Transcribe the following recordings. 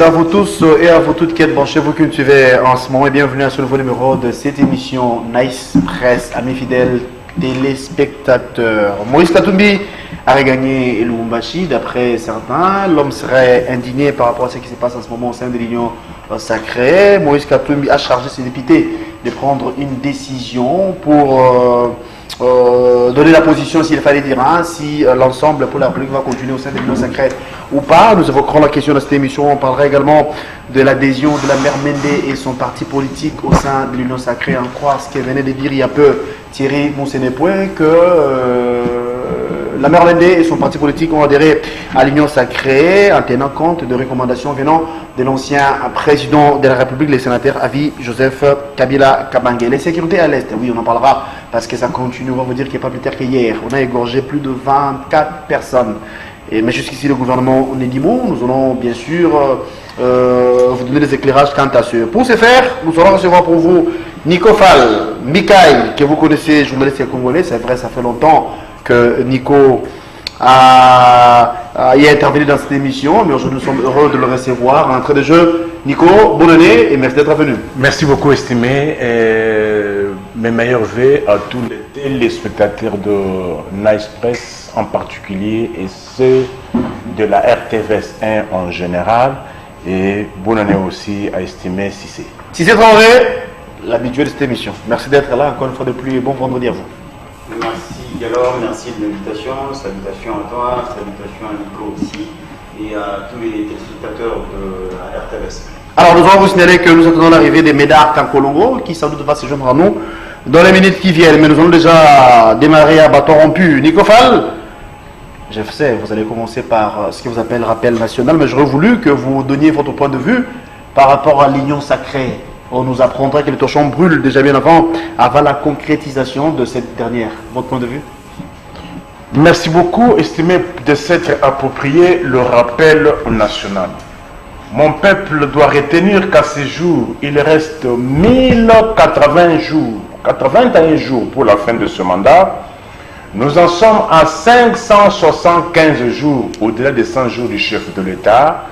À vous tous et à vous toutes qui êtes branchés, vous cultivez en ce moment et bienvenue à ce nouveau numéro de cette émission Nice Press, amis fidèles téléspectateurs. Moïse Katumbi a regagné Lubumbashi, d'après certains. L'homme serait indigné par rapport à ce qui se passe en ce moment au sein de l'Union sacrée. Moïse Katumbi a chargé ses députés de prendre une décision pour donner la position, s'il fallait dire, si l'ensemble pour la République va continuer au sein de l'Union sacrée ou pas. Nous évoquerons la question de cette émission. On parlera également de l'adhésion de la mère Mende et son parti politique au sein de l'Union sacrée. En croire ce que venait de dire il y a peu Thierry Moussenepoué, que la mère Mende et son parti politique ont adhéré à l'Union sacrée en tenant compte de recommandations venant de l'ancien président de la République, le sénateur Avi Joseph Kabila Kabange. Les sécurités à l'Est, oui, on en parlera parce que ça continue. On va vous dire qu'il n'y a pas plus tard qu'hier, on a égorgé plus de 24 personnes. Mais jusqu'ici, le gouvernement n'est dit mot. Nous allons bien sûr vous donner des éclairages quant à ce. Pour ce faire, nous allons recevoir pour vous Nico Fall, Mikaï, que vous connaissez, journaliste congolais. C'est vrai, ça fait longtemps que Nico y a intervenu dans cette émission, mais aujourd'hui nous sommes heureux de le recevoir en entrée de jeu. Nico, bonne année et merci d'être venu. Merci beaucoup, estimé. Mes meilleurs vœux à tous les téléspectateurs de Nice Press en particulier et ceux de la RTVS 1 en général. Et bonne année aussi à estimé Cissé. Cissé Traoré, l'habitué de cette émission. Merci d'être là encore une fois de plus et bon vendredi à vous. Merci Galor, merci de l'invitation, salutations à toi, salutations à Nico aussi et à tous les téléspectateurs de la RTVS. Alors nous allons vous signaler que nous attendons l'arrivée des Médards Kankolongo qui sans doute va se joindre à nous dans les minutes qui viennent, mais nous allons déjà démarrer à bâton rompu. Nico Fall, je sais, vous allez commencer par ce que vous appelez le rappel national, mais j'aurais voulu que vous donniez votre point de vue par rapport à l'Union sacrée. On nous apprendra que le torchon brûle déjà bien avant la concrétisation de cette dernière. Votre point de vue? Merci beaucoup, estimé, de s'être approprié le rappel national. Mon peuple doit retenir qu'à ce jour, il reste 1081 jours pour la fin de ce mandat. Nous en sommes à 575 jours au-delà des 100 jours du chef de l'État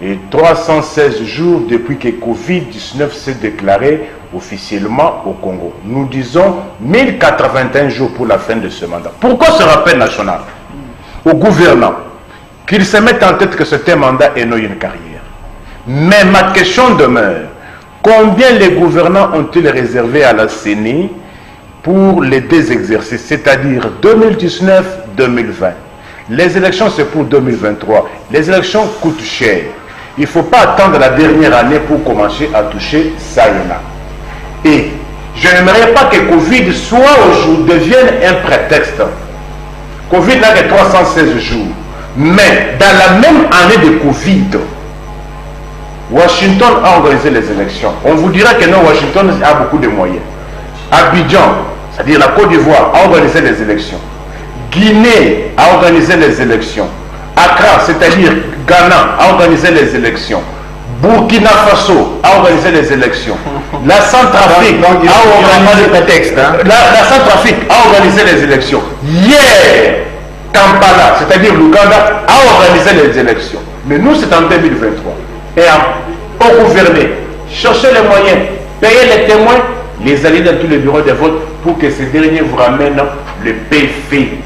et 316 jours depuis que Covid-19 s'est déclaré officiellement au Congo. Nous disons 1081 jours pour la fin de ce mandat. Pourquoi ce rappel national aux gouvernants qu'ils se mettent en tête que c'est un mandat et non une carrière? Mais ma question demeure, combien les gouvernants ont-ils réservé à la CENI pour les deux exercices, c'est-à-dire 2019-2020? Les élections, c'est pour 2023. Les élections coûtent cher. Il ne faut pas attendre la dernière année pour commencer à toucher ça et là. Et je n'aimerais pas que Covid devienne un prétexte. Covid n'a que 316 jours. Mais dans la même année de Covid, Washington a organisé les élections. On vous dira que non, Washington a beaucoup de moyens. Abidjan, c'est-à-dire la Côte d'Ivoire, a organisé les élections. Guinée a organisé les élections. Accra, c'est-à-dire Ghana, a organisé les élections. Burkina Faso a organisé les élections. La Centrafrique a organisé les élections. Hier, Kampala, c'est-à-dire l'Ouganda, a organisé les élections. Mais nous, c'est en 2023. Et pour gouverner, chercher les moyens, payer les témoins, les allier dans tous les bureaux de vote pour que ces derniers vous ramènent le PV.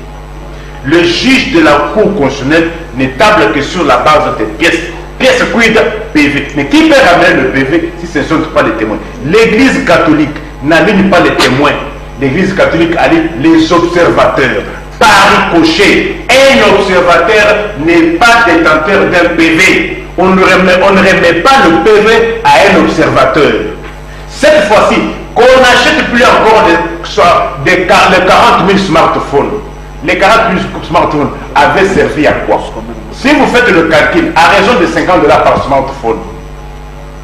Le juge de la Cour constitutionnelle n'est table que sur la base des pièces. Pièces quid PV. Mais qui peut ramener le PV si ce ne sont pas les témoins? L'Église catholique n'aligne pas les témoins. L'Église catholique aligne les observateurs. Par ricochet, un observateur n'est pas détenteur d'un PV. On ne remet pas le PV à un observateur. Cette fois-ci, qu'on n'achète plus encore les 40 000 smartphones. Les 40 000 smartphones avaient servi à quoi? Si vous faites le calcul, à raison de 50 $ par smartphone,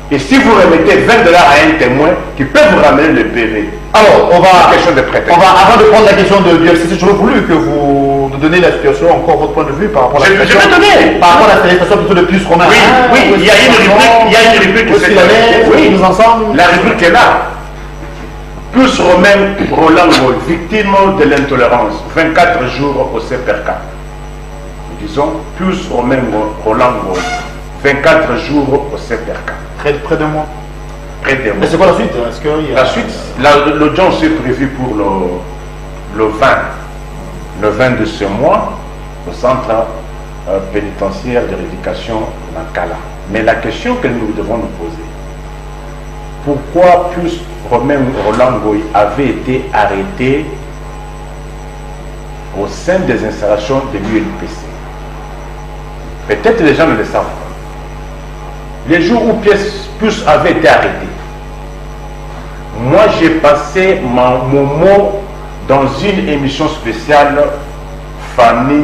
et si vous remettez 20 $ à un témoin qui peut vous ramener le PV. Alors, avant de prendre la question de biodiversité, j'aurais voulu que vous nous donniez la situation, encore votre point de vue par rapport à la situation. Je vais donner. Par rapport à la situation plutôt de plus romain. Oui, il y a une rubrique. Oui, nous ensemble. La rubrique est là. Plus Romain Roland Gaulle, victime de l'intolérance, 24 jours au CPRK. Disons, plus Romain Roland Gaulle, 24 jours au CPRK. Près de moi. Près de moi. Mais c'est quoi la suite? La suite, l'audience est prévue pour le 20. Le 20 de ce mois, au centre pénitentiaire de rééducation Nakala. Mais la question que nous devons nous poser, pourquoi plus Romain Roland Ngoy avait été arrêté au sein des installations de l'UNPC? Peut-être les gens ne le savent pas. Les jours où Plus avait été arrêté, moi j'ai passé mon moment dans une émission spéciale Fanny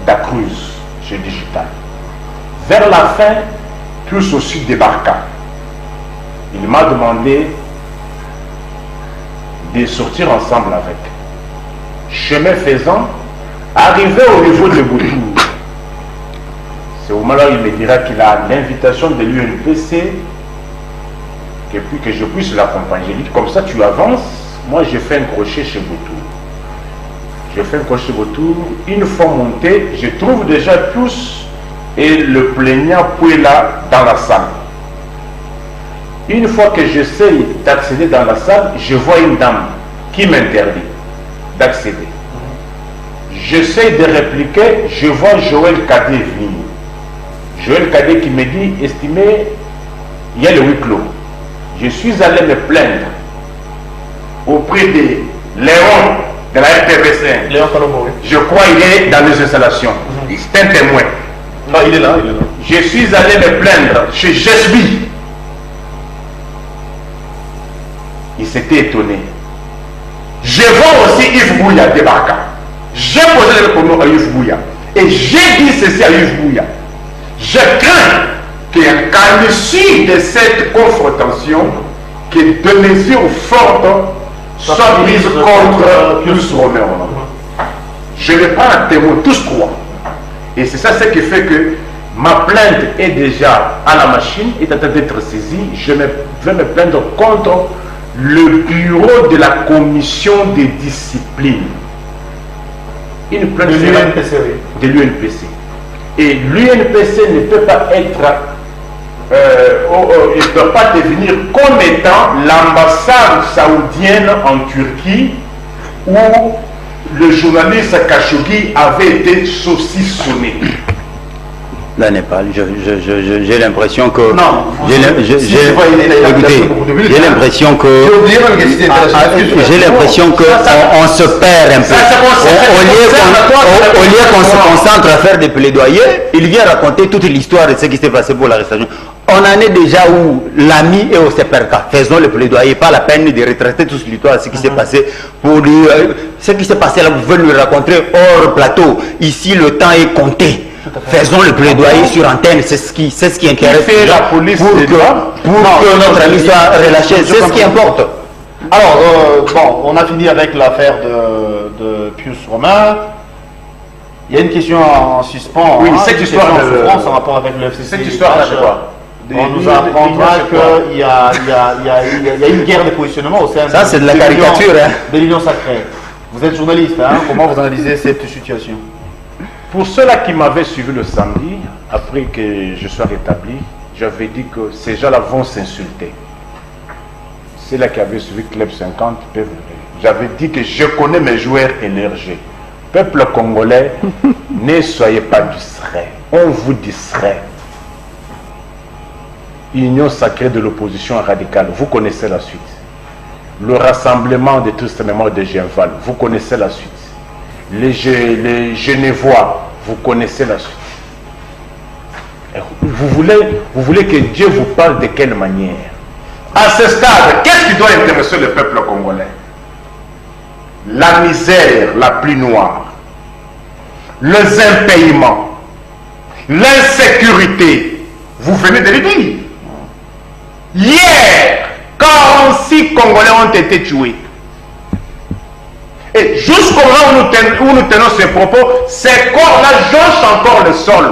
Dacruz chez Digital. Vers la fin, Plus aussi débarqua. Il m'a demandé de sortir ensemble avec. Chemin faisant, arrivé au niveau de Boutou, c'est au moment là il me dira qu'il a l'invitation de l'UNPC et puis que je puisse l'accompagner. J'ai dit comme ça tu avances. Moi j'ai fait un crochet chez Boutou. J'ai fait un crochet chez Boutou. Une fois monté, je trouve déjà Plus et le plaignant Pouela dans la salle. Une fois que j'essaye d'accéder dans la salle, je vois une dame qui m'interdit d'accéder. J'essaie de répliquer, je vois Joël Cadet venir. Joël Cadet qui me dit, estimé, il y a le huis clos. Je suis allé me plaindre auprès de Léon de la RTBC. Léon Palombo, oui. Je crois qu'il est dans les installations. C'est un témoin. Non, il est là, il est là. Je suis allé me plaindre chez Jesby. Il s'était étonné. Je vois aussi Yves Bouya débarquer. J'ai posé le pronom à Yves Bouya. Et j'ai dit ceci à Yves Bouya. Je crains qu'à l'issue de cette confrontation, que de mesures fortes soient prises contre Plus Romain. Je les prends à témoin, tous trois. Et c'est ça ce qui fait que ma plainte est déjà à la machine, est en train d'être saisie. Je vais me plaindre contre le bureau de la commission des disciplines. Une plainte de l'UNPC. De l'UNPC. Et l'UNPC ne peut pas être, il ne peut pas devenir comme étant l'ambassade saoudienne en Turquie où le journaliste Khashoggi avait été saucissonné. Là, Népal, j'ai l'impression que... Non, j'ai l'impression que... J'ai l'impression qu'on se perd un peu. Au lieu qu'on se concentre à faire des plaidoyers, il vient raconter toute l'histoire de ce qui s'est passé pour l'arrestation. On en est déjà où l'ami est au CPRK. Faisons le plaidoyer, pas la peine de retracer toute l'histoire, ce qui s'est passé pour lui. Ce qui s'est passé là, vous pouvez lui raconter hors plateau. Ici, le temps est compté. Faisons le plaidoyer sur antenne, c'est ce qui intéresse la police pour que notre ami soit relâché, c'est ce qui importe. Alors, bon, on a fini avec l'affaire de Pius Romain. Il y a une question en suspens. Oui, cette histoire en France en rapport avec le FCC. Cette histoire-là, c'est quoi? On nous apprendra qu'il y a une guerre de positionnement au sein ça, c'est de la caricature, de l'Union sacrée. Vous êtes journaliste, hein? Comment vous analysez cette situation? Pour ceux-là qui m'avaient suivi le samedi, après que je sois rétabli, j'avais dit que ces gens-là vont s'insulter. Ceux-là qui avaient suivi Club 50 peuvent le. J'avais dit que je connais mes joueurs énergés. Peuple congolais, ne soyez pas distraits. On vous distrait. Union sacrée de l'opposition radicale, vous connaissez la suite. Le rassemblement de tous les mémoires de Genval, vous connaissez la suite. Les Genevois, vous connaissez la suite. Vous voulez que Dieu vous parle de quelle manière? À ce stade, qu'est-ce qui doit intéresser le peuple congolais? La misère la plus noire, les impayements, l'insécurité. Vous venez de le dire. Hier, 46 Congolais ont été tués. Et jusqu'au moment où nous tenons ces propos, ces corps-là jonchent encore le sol.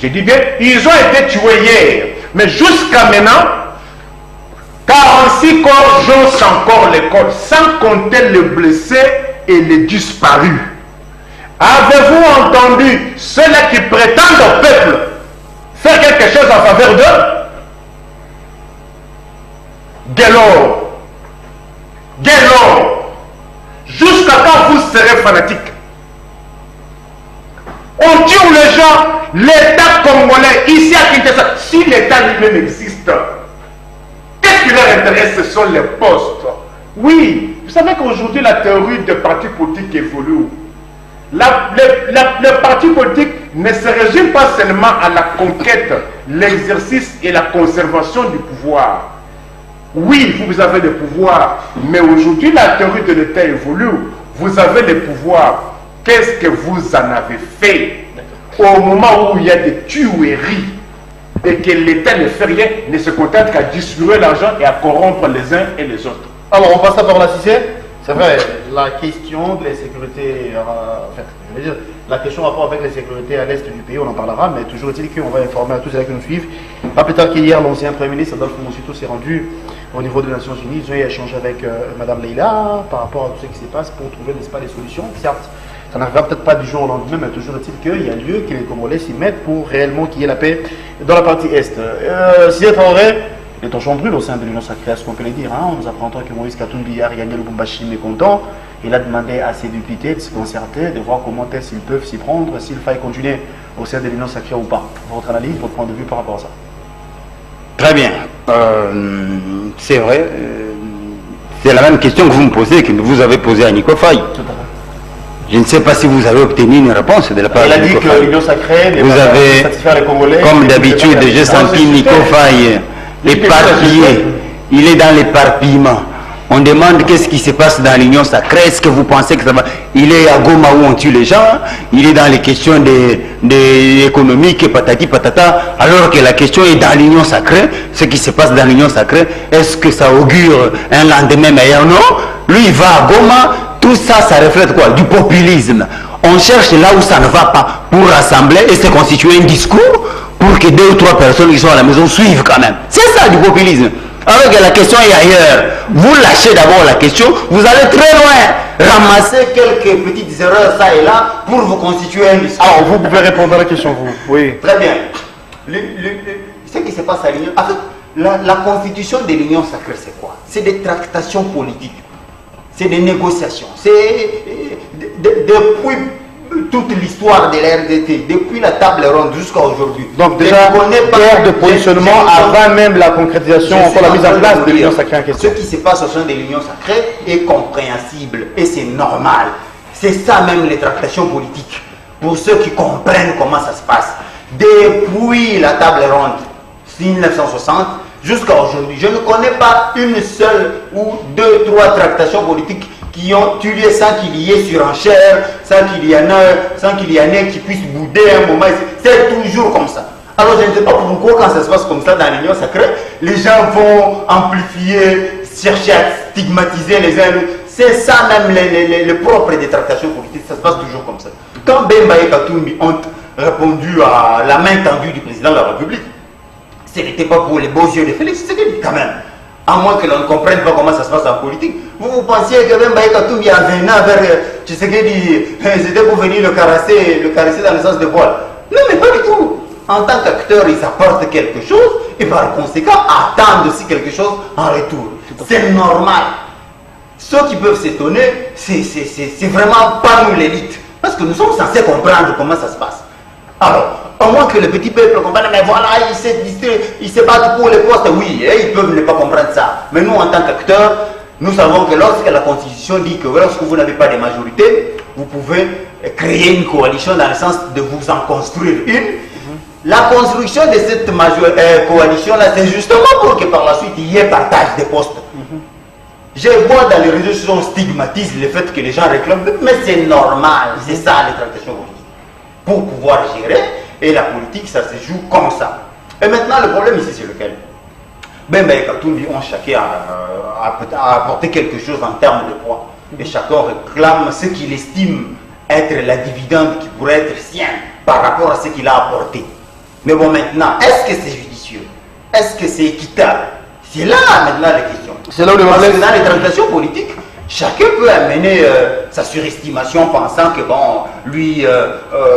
Je dis bien, ils ont été tués hier. Mais jusqu'à maintenant, 46 corps jonchent encore les corps, sans compter les blessés et les disparus. Avez-vous entendu ceux-là qui prétendent au peuple faire quelque chose en faveur d'eux. Dès lors, jusqu'à quand vous serez fanatique? On tue les gens, l'État congolais, ici à Kinshasa, si l'État lui-même existe, qu'est-ce qui leur intéresse? Ce sont les postes. Oui, vous savez qu'aujourd'hui la théorie des partis politiques évolue. Le parti politique ne se résume pas seulement à la conquête, l'exercice et la conservation du pouvoir. Oui, vous avez le pouvoir, mais aujourd'hui la théorie de l'État évolue. Vous avez le pouvoir. Qu'est-ce que vous en avez fait au moment où il y a des tueries et que l'État ne fait rien, ne se contente qu'à distribuer l'argent et à corrompre les uns et les autres? Alors, on passe à par la Cissé. C'est vrai, la question de la sécurité, je veux dire, la question rapport avec la sécurité à l'est du pays, on en parlera, mais toujours est-il qu'on va informer à tous ceux qui nous suivent. Pas plus tard qu'hier, l'ancien Premier ministre Adolphe Monsito s'est rendu au niveau des Nations Unies. Ils ont échangé avec Mme Leila par rapport à tout ce qui se passe pour trouver, n'est-ce pas, des solutions. Certes, ça n'arrivera peut-être pas du jour au lendemain, mais toujours est-il qu'il y a lieu que les Congolais s'y mettent pour réellement qu'il y ait la paix dans la partie est. Sidi Traoré, les torchons brûlent au sein de l'Union sacrée, ce qu'on peut le dire. Hein. On nous apprend que Moïse Katumbi a regagné le Lubumbashi mécontent. Il a demandé à ses députés de se concerter, de voir comment est-ce qu'ils peuvent s'y prendre, s'il faille continuer au sein de l'Union sacrée ou pas. Votre analyse, votre point de vue par rapport à ça? Très bien. C'est vrai. C'est la même question que vous me posez, que vous avez posée à Nico Faye. Tout à fait. Je ne sais pas si vous avez obtenu une réponse de la part de Il a dit Nico que Faye. l'Union sacrée n'est Vous pas avez, satisfaire les Congolais. comme d'habitude, j'ai senti Nico Faye éparpillé. Il est dans l'éparpillement. On demande qu'est-ce qui se passe dans l'Union sacrée. Est-ce que vous pensez que ça va? Il est à Goma où on tue les gens. Il est dans les questions économiques, patati patata. Alors que la question est dans l'Union sacrée. Ce qui se passe dans l'Union sacrée, est-ce que ça augure un lendemain meilleur? Non. Lui, il va à Goma. Tout ça, ça reflète quoi? Du populisme. On cherche là où ça ne va pas pour rassembler et se constituer un discours pour que 2 ou 3 personnes qui sont à la maison suivent quand même. C'est ça du populisme. Alors que la question est ailleurs. Vous lâchez d'abord la question, vous allez très loin, ramasser quelques petites erreurs ça et là pour vous constituer un discours. Alors, vous pouvez répondre à la question, vous. Oui. Très bien. Ce qui se passe à l'Union, en fait, la constitution de l'Union sacrée, c'est quoi? C'est des tractations politiques. C'est des négociations. C'est depuis toute l'histoire de la RDT, depuis la table ronde jusqu'à aujourd'hui. Donc déjà, guerre de positionnement avant même la concrétisation, encore la mise en place de l'Union sacrée en question. Ce qui se passe au sein de l'Union sacrée est compréhensible et c'est normal. C'est ça même les tractations politiques. Pour ceux qui comprennent comment ça se passe. Depuis la table ronde, 1960, jusqu'à aujourd'hui, je ne connais pas une seule ou 2, 3 tractations politiques qui ont eu lieu sans qu'il y ait surenchère, sans qu'il y en ait qui puisse bouder un moment. C'est toujours comme ça. Alors je ne sais pas pourquoi quand ça se passe comme ça dans l'Union sacrée, les gens vont amplifier, chercher à stigmatiser les uns. C'est ça même le propre des tractations politiques, ça se passe toujours comme ça. Quand Bemba et Katumbi ont répondu à la main tendue du président de la République, ce n'était pas pour les beaux yeux de Félix Tshisekedi quand même. À moins que l'on ne comprenne pas comment ça se passe en politique. Vous pensiez que même Katumbi en venant vers Tshisekedi, c'était pour venir le caresser dans le sens de voile. Non, mais pas du tout. En tant qu'acteur, ils apportent quelque chose et par conséquent attendent aussi quelque chose en retour. C'est normal. Ceux qui peuvent s'étonner, c'est vraiment pas nous l'élite. Parce que nous sommes censés comprendre comment ça se passe. Alors, au moins que le petit peuple comprenne, mais voilà, ils se battent pour les postes, oui, et ils peuvent ne pas comprendre ça. Mais nous, en tant qu'acteurs, nous savons que lorsque la Constitution dit que lorsque vous n'avez pas de majorité, vous pouvez créer une coalition dans le sens de vous en construire une. La construction de cette coalition-là, c'est justement pour que par la suite, il y ait partage des postes. Je vois dans les réseaux sociaux, on stigmatise le fait que les gens réclament, mais c'est normal, c'est ça les tractations politiques. Pour pouvoir gérer, et la politique, ça se joue comme ça. Et maintenant, le problème ici, c'est lequel? Bemba et Katumbi ont chacun apporté quelque chose en termes de poids. Et chacun réclame ce qu'il estime être la dividende qui pourrait être sien par rapport à ce qu'il a apporté. Mais bon, maintenant, est-ce que c'est judicieux? Est-ce que c'est équitable? C'est là maintenant la question. C'est là où le Parce problème. que dans les tractations politiques, chacun peut amener sa surestimation pensant que bon, lui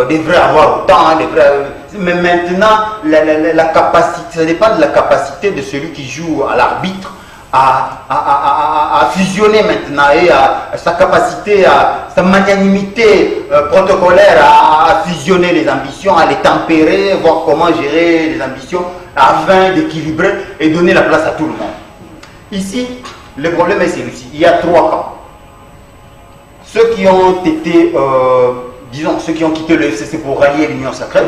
devrait avoir autant, Mais maintenant, la capacité, ça dépend de la capacité de celui qui joue à l'arbitre à fusionner maintenant et à sa capacité, à sa magnanimité protocolaire à fusionner les ambitions, à les tempérer, voir comment gérer les ambitions afin d'équilibrer et donner la place à tout le monde. Ici, le problème est celui-ci. Il y a 3 camps. Ceux qui ont été, disons, ceux qui ont quitté le FCC pour rallier l'Union sacrée,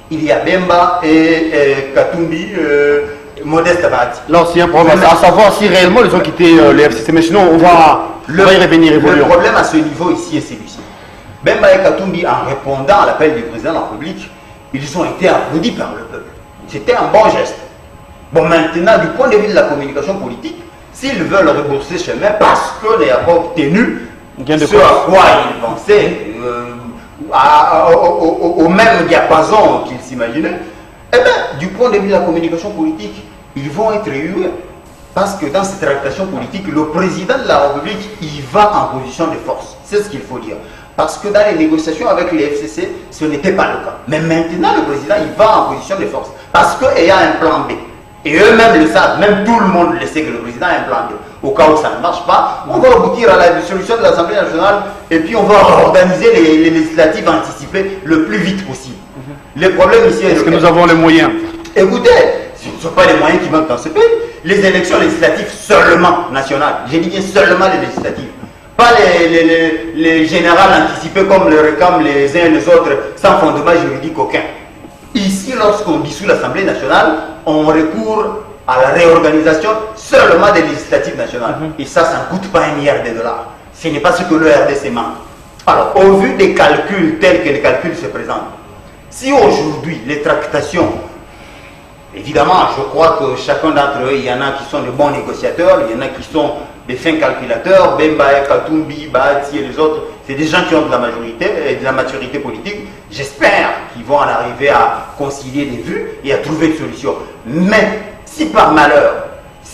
il y a Bemba et Katumbi, Modeste Abati. L'ancien problème, à savoir si réellement ils ont quitté le FCC, mais sinon on va y revenir. Le problème à ce niveau ici est celui-ci. Bemba et Katumbi, en répondant à l'appel du président de la République, ils ont été applaudis par le peuple. C'était un bon geste. Bon, maintenant, du point de vue de la communication politique, s'ils veulent rebourser chemin parce qu'on n'a pas obtenu ce à quoi ils pensaient, au même diapason qu'ils s'imaginaient, eh bien, du point de vue de la communication politique, ils vont être hués. Parce que dans cette tractation politique, le président de la République, il va en position de force. C'est ce qu'il faut dire. Parce que dans les négociations avec les FCC, ce n'était pas le cas. Mais maintenant, le président, il va en position de force. Parce qu'il y a un plan B. Et eux-mêmes le savent, même tout le monde le sait que le président a un plan B. Au cas où ça ne marche pas, on va aboutir à la dissolution de l'Assemblée nationale et puis on va organiser les législatives anticipées le plus vite possible. Le problème ici est-ce que nous avons les moyens? Écoutez, ce ne sont pas les moyens qui manquent dans ce pays. Les élections législatives seulement nationales. J'ai dit bien seulement les législatives. Pas les générales anticipées comme le réclament les uns et les autres sans fondement juridique aucun. Ici, lorsqu'on dissout l'Assemblée nationale, on recourt à la réorganisation seulement des législatives nationales. Et ça ne coûte pas $1 milliard. Ce n'est pas ce que le RDC manque. Alors, au vu des calculs tels que les calculs se présentent, si aujourd'hui les tractations, évidemment, je crois que chacun d'entre eux, il y en a qui sont de bons négociateurs, il y en a qui sont des fins calculateurs, Bemba, Katumbi, Bahati et les autres, c'est des gens qui ont de la majorité et de la maturité politique. J'espère qu'ils vont en arriver à concilier les vues et à trouver une solution. Mais si par malheur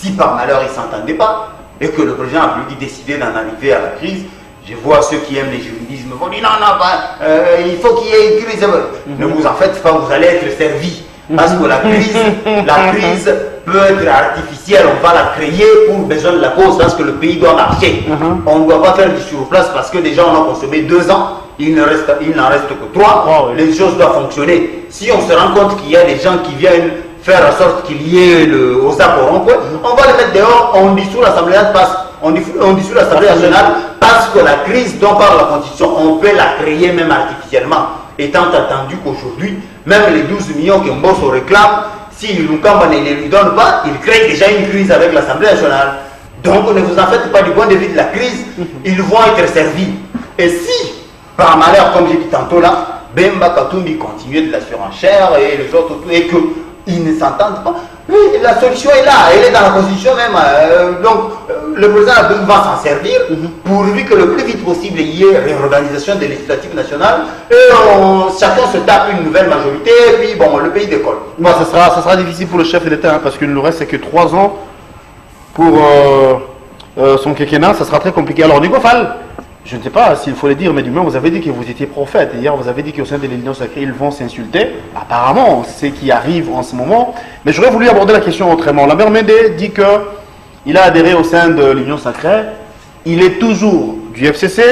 ils ne s'entendaient pas et que le président a voulu décider d'en arriver à la crise, je vois ceux qui aiment les juridismes vont dire non, il faut qu'il y ait une crise. Ne vous en faites pas, vous allez être servis. Parce que la crise peut être artificielle, on va la créer pour besoin de la cause, parce que le pays doit marcher. On ne doit pas faire du surplace parce que déjà on a consommé 2 ans, il n'en reste que 3, les choses doivent fonctionner. Si on se rend compte qu'il y a des gens qui viennent faire en sorte qu'il y ait aux apports, on va les mettre dehors, on dissout l'Assemblée nationale parce que la crise dont parle la Constitution, on peut la créer même artificiellement. Étant entendu qu'aujourd'hui, même les 12 millions que Mbosso réclame, si Lukamba ne les lui donne pas, il crée déjà une crise avec l'Assemblée nationale. Donc ne vous en faites pas du point de vue de la crise, ils vont être servis. Et si, par malheur, comme j'ai dit tantôt là, Bemba Katumbi continue de la surenchère et les autres, et qu'ils ne s'entendent pas, oui, la solution est là, elle est dans la Constitution même. Donc le président va s'en servir pourvu que le plus vite possible il y ait réorganisation des législatives nationales et chacun se tape une nouvelle majorité et puis bon, le pays décolle. Bon, ça sera difficile pour le chef de l'État parce qu'il nous reste que 3 ans pour son quinquennat, ça sera très compliqué. Alors Nico Fall, je ne sais pas s'il faut le dire, mais du moins vous avez dit que vous étiez prophète. Hier vous avez dit qu'au sein de l'Union sacrée ils vont s'insulter. Apparemment, c'est ce qui arrive en ce moment. Mais j'aurais voulu aborder la question autrement. Lambert Mende dit que il a adhéré au sein de l'Union sacrée. Il est toujours du FCC.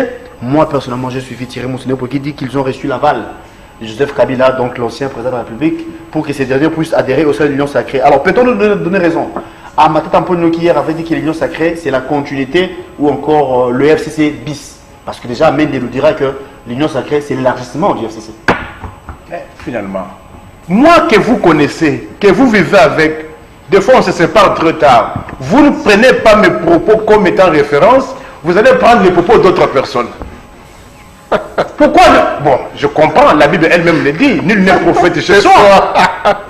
Moi personnellement, j'ai suivi Thierry Mousseneau qui dit qu'ils ont reçu l'aval de Joseph Kabila, donc l'ancien président de la République, pour que ces derniers puissent adhérer au sein de l'Union sacrée. Alors peut-on nous donner raison? Amata Tampono qui hier avait dit que l'Union sacrée c'est la continuité ou encore le FCC bis. Parce que déjà, Mende nous dira que l'Union sacrée, c'est l'élargissement du FCC. Finalement, moi que vous connaissez, que vous vivez avec, des fois on se sépare trop tard. Vous ne prenez pas mes propos comme étant référence, vous allez prendre les propos d'autres personnes. Pourquoi Bon, je comprends, la Bible elle-même le dit, nul n'est prophète chez soi.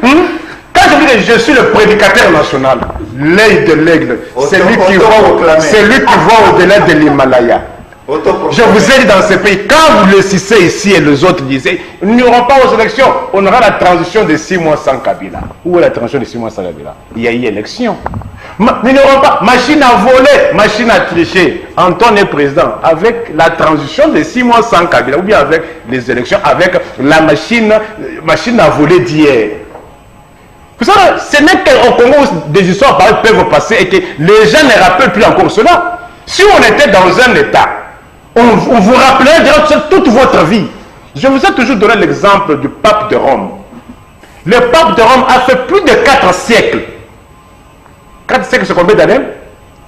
Quand je dis que je suis le prédicateur national, l'œil de l'aigle, c'est lui qui va au-delà de l'Himalaya. Je vous ai dit dans ce pays, quand vous le citez ici et les autres disaient, nous n'irons pas aux élections, on aura la transition de 6 mois sans Kabila. Où est la transition de 6 mois sans Kabila? Il y a eu élection. Nous n'aurons pas machine à voler, machine à tricher. Antoine est président avec la transition de 6 mois sans Kabila, ou bien avec les élections, avec la machine à voler d'hier. Vous savez, ce n'est qu'au Congo où des histoires pareilles peuvent passer et que les gens ne rappellent plus encore cela. Si on était dans un état, on vous rappellerait toute votre vie. Je vous ai toujours donné l'exemple du pape de Rome. Le pape de Rome a fait plus de 4 siècles. 4 siècles, c'est combien d'années?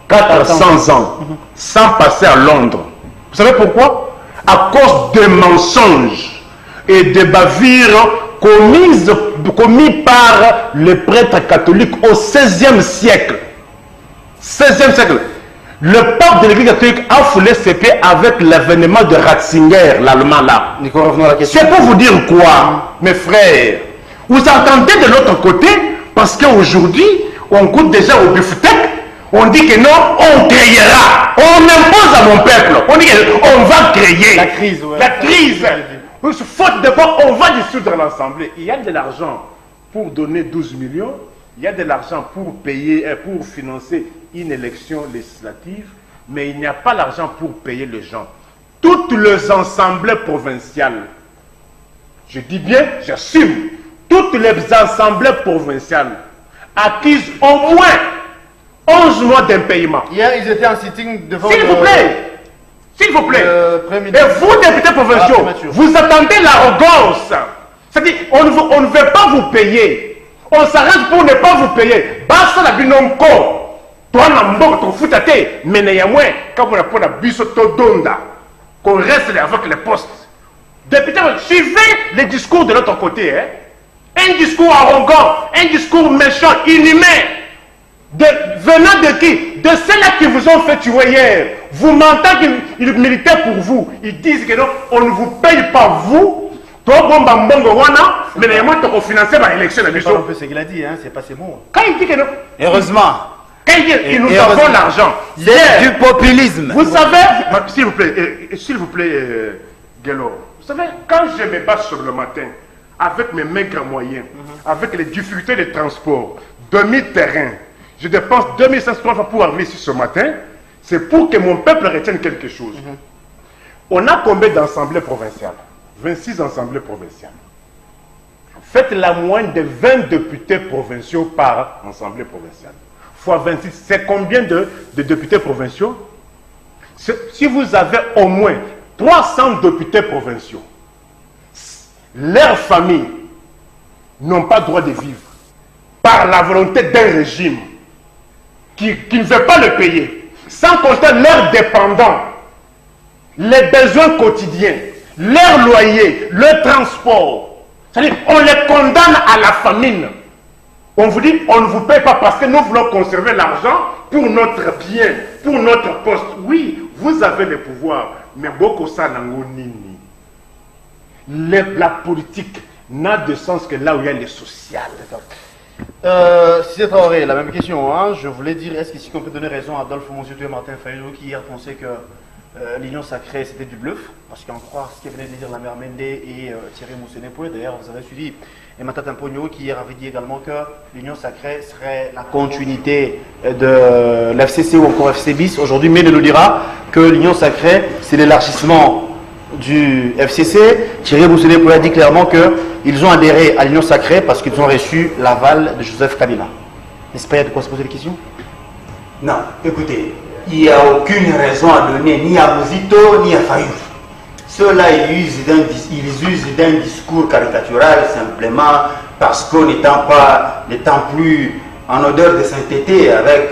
400 ans. Sans passer à Londres. Vous savez pourquoi? À cause de mensonges et de bavures commis par les prêtres catholiques au XVIe siècle. 16e siècle. Le pape de l'église catholique a foulé ses pieds avec l'avènement de Ratzinger, l'allemand là. C'est pour vous dire quoi, mes frères? Vous entendez de l'autre côté, parce qu'aujourd'hui, on goûte déjà au beefsteak, on dit que non, on créera. On impose à mon peuple. On dit qu'on va créer. La crise, ouais. La crise. Faute de quoi, on va dissoudre l'Assemblée. Il y a de l'argent pour donner 12 millions. Il y a de l'argent pour payer, pour financer une élection législative, mais il n'y a pas l'argent pour payer les gens. Toutes les assemblées provinciales, je dis bien, j'assume, toutes les assemblées provinciales acquisent au moins 11 mois d'impayement. Hier, ils étaient en sitting devant... S'il vous plaît, s'il vous plaît, et vous, députés provinciaux, vous attendez l'arrogance. C'est-à-dire, on ne veut pas vous payer. On s'arrête pour ne pas vous payer. Basta la binomko. Toi, n'ambo, ton foutate. Mais néanmoins, quand on a pour la bisoto donda, qu'on reste avec les postes. Député, suivez les discours de l'autre côté. Hein? Un discours arrogant, un discours méchant, inhumain. Venant de qui? De ceux-là qui vous ont fait tuer hier. Vous mentez qu'ils militaient pour vous. Ils disent que non, on ne vous paye pas vous. Toi, mais néanmoins, tu as financé ma élection. C'est pas un peu ce qu'il a dit, hein? C'est pas ses mots. Quand il dit que non. Heureusement. Quand il dit que nous avons l'argent. C'est du populisme. Vous savez, s'il vous plaît, Guélo, vous savez, quand je me bats sur le matin, avec mes maigres moyens, avec les difficultés de transport, demi-terrain, je dépense 2500 fois pour arriver ici ce matin, c'est pour que mon peuple retienne quelque chose. On a combien d'assemblées provinciales? 26 assemblées provinciales. Faites la moyenne de 20 députés provinciaux par assemblée provinciale. Fois 26, c'est combien de députés provinciaux? Si vous avez au moins 300 députés provinciaux, leurs familles n'ont pas droit de vivre par la volonté d'un régime qui ne veut pas le payer, sans compter leurs dépendants, les besoins quotidiens, leur loyer, le transport. C'est-à-dire, on les condamne à la famine. On vous dit, on ne vous paye pas parce que nous voulons conserver l'argent pour notre bien, pour notre poste. Oui, vous avez le pouvoir, mais beaucoup ça n'a nini. La politique n'a de sens que là où il y a le social. Si c'est Traoré, la même question. Hein? Je voulais dire, est-ce qu'ici qu'on peut donner raison à Adolphe Monzito et Martin Fayou qui hier pensaient que l'Union sacrée c'était du bluff, parce qu'en croire ce que venait de dire la mère Mende et Thierry Moussenepoé, d'ailleurs vous avez suivi, et Matata Pogno qui hier avait dit également que l'Union sacrée serait la continuité de l'FCC ou encore FC bis. Aujourd'hui, Mende nous dira que l'Union sacrée c'est l'élargissement du FCC. Thierry Moussenepoé a dit clairement qu'ils ont adhéré à l'Union sacrée parce qu'ils ont reçu l'aval de Joseph Kabila. N'est-ce pas, il y a de quoi se poser des questions? Non, écoutez, il n'y a aucune raison à donner ni à Mouzito ni à Fayou. Ceux-là, ils usent d'un discours caricatural simplement parce qu'on n'étant plus en odeur de sainteté avec